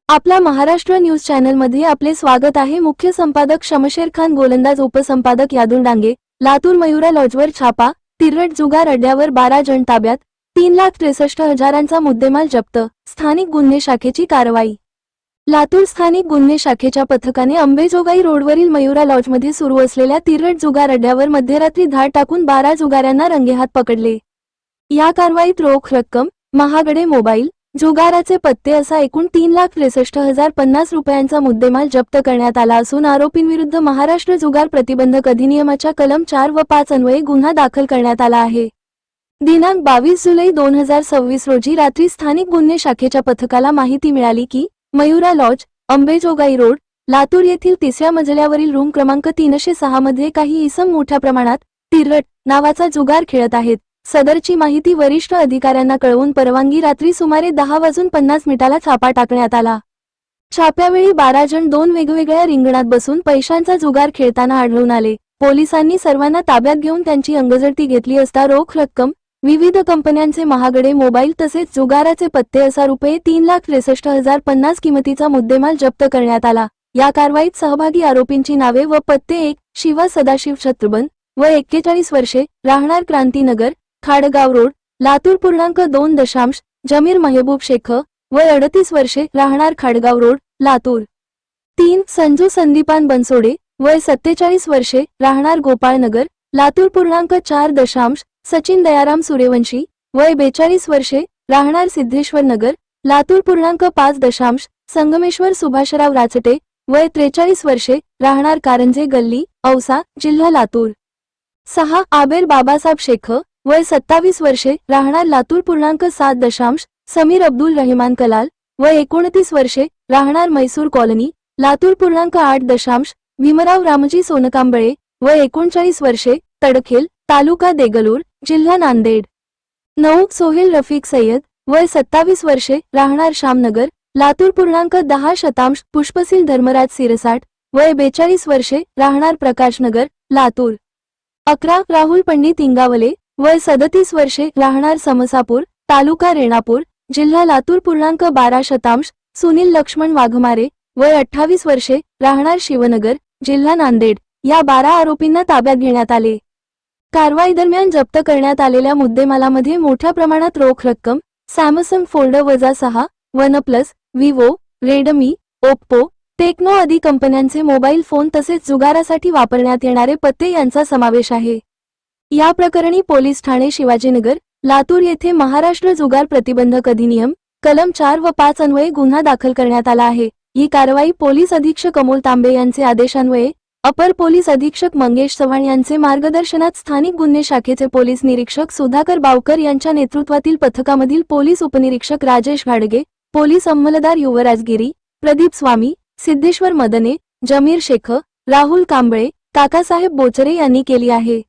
आपला Maharashtra news channel मध्ये आपले स्वागत आहे। मुख्य संपादक शमशेर खान, गोलंदाज उपसंपादक यादुल डांगे। लातूर मयुरा लॉजवर छापा, तिरट जुगार अड्ड्यावर 12 जण ताब्यात, 3,63,000चा मुद्देमाल जप्त, स्थानिक गुन्हे शाखेची कारवाई। लातूर स्थानिक गुन्हे शाखेच्या पथकाने अंबेजोगाई रोडवरील मयुरा लॉजमध्ये सुरू असलेल्या तिरट जुगार अड्ड्यावर मध्यरात्री धाड टाकून 12 जुगाऱ्यांना रंगेहात पकडले। या कारवाईत रोख रक्कम, महागडे मोबाईल, जुगाराचे पत्ते असा एकूण 3,63,050 रुपयांचा मुद्देमाल जप्त करण्यात आला असून आरोपींविरुद्ध महाराष्ट्र जुगार प्रतिबंधक अधिनियमाच्या कलम 4 व 5 अन्वये गुन्हा दाखल करण्यात आला आहे। दिनांक 22 जुलै 2026 रोजी रात्री स्थानिक गुन्हे शाखेच्या पथकाला माहिती मिळाली की मयुरा लॉज, अंबेजोगाई रोड, लातूर येथील 3ऱ्या मजल्यावरील रूम क्रमांक 306 मध्ये काही इसम मोठ्या प्रमाणात तिरट नावाचा जुगार खेळत आहेत। सदरची माहिती वरिष्ठ अधिकाऱ्यांना कळवून परवानगी रात्री सुमारे 10:50 छापा टाकण्यात आला। छाप्यावेळी 12 जण 2 वेगवेगळ्या रिंगणात बसून पैशांचा जुगार खेळताना आढळून आले। पोलिसांनी सर्वांना ताब्यात घेऊन त्यांची अंगझडती घेतली असता रोख रक्कम, विविध कंपन्यांचे महागडे मोबाईल तसेच जुगाराचे पत्ते असा रुपये 3,63,050 किमतीचा मुद्देमाल जप्त करण्यात आला। या कारवाईत सहभागी आरोपींची नावे व पत्ते: 1. शिवा सदाशिव छत्रबन, वय 41 वर्षे, राहणार क्रांतीनगर, खाडगाव रोड, लातूर. 2. जमीर महबूब शेख, वय 38 वर्षे, राहणार खाडगाव रोड, लातूर. 3. संजू संदीपान बनसोडे, वय 47 वर्षे, राहणार गोपाळनगर, लातूर. 4. सचिन दयाराम सूर्यवंशी, वय 42 वर्षे, राहणार सिद्धेश्वर नगर, लातूर. 5. संगमेश्वर सुभाषराव राचटे, वय 43 वर्षे, राहणार कारंजे गल्ली, औसा, जिल्हा लातूर. 6. आबेर बाबासाहेब शेख, वय 27 वर्षे, राहणार लातूर. 7. समीर अब्दुल रहमान कलाल, वय 29 वर्षे, राहणार मैसूर कॉलनी, लातूर. 8. भीमराव रामजी सोनकांबळे, वय 39 वर्षे, तडखेल, तालुका देगलूर, जिल्हा नांदेड. 9. सोहेल रफिक सय्यद, वय 27 वर्षे, राहणार श्यामनगर, लातूर. 10. पुष्पसील धर्मराज सिरसाट, वय 42 वर्षे, राहणार प्रकाशनगर, लातूर. 11. राहुल पंडित इंगावले, वय 37 वर्षे, राहणार समसापूर, तालुका रेणापूर, जिल्हा लातूर. 12. सुनील लक्ष्मण वाघमारे, वय 28 वर्षे, राहणार शिवनगर, जिल्हा नांदेड. या 12 आरोपींना ताब्यात घेण्यात आले। कारवाई दरम्यान जप्त करण्यात आलेल्या मुद्देमालामध्ये मोठ्या प्रमाणात रोख रक्कम, Samsung Fold -6, OnePlus, Vivo, Redmi, Oppo, Tecno आदी कंपन्यांचे मोबाईल फोन तसेच जुगारासाठी वापरण्यात येणारे पत्ते यांचा समावेश आहे। या प्रकरणी पोलीस ठाणे शिवाजीनगर, लातूर येथे महाराष्ट्र जुगार प्रतिबंधक अधिनियम कलम 4 व 5 अन्वये गुन्हा दाखल करण्यात आला आहे। ही कारवाई पोलीस अधीक्षक अमोल तांबे यांचे आदेशान्वये अपर पोलीस अधीक्षक मंगेश चव्हाण यांचे मार्गदर्शनात स्थानिक गुन्हे शाखेचे पोलीस निरीक्षक सुधाकर बावकर यांच्या नेतृत्वातील पथकामधील पोलीस उपनिरीक्षक राजेश घाडगे, पोलीस अंमलदार युवराज गिरी, प्रदीप स्वामी, सिद्धेश्वर मदने, जमीर शेख, राहुल कांबळे, काकासाहेब बोचरे यांनी केली आहे।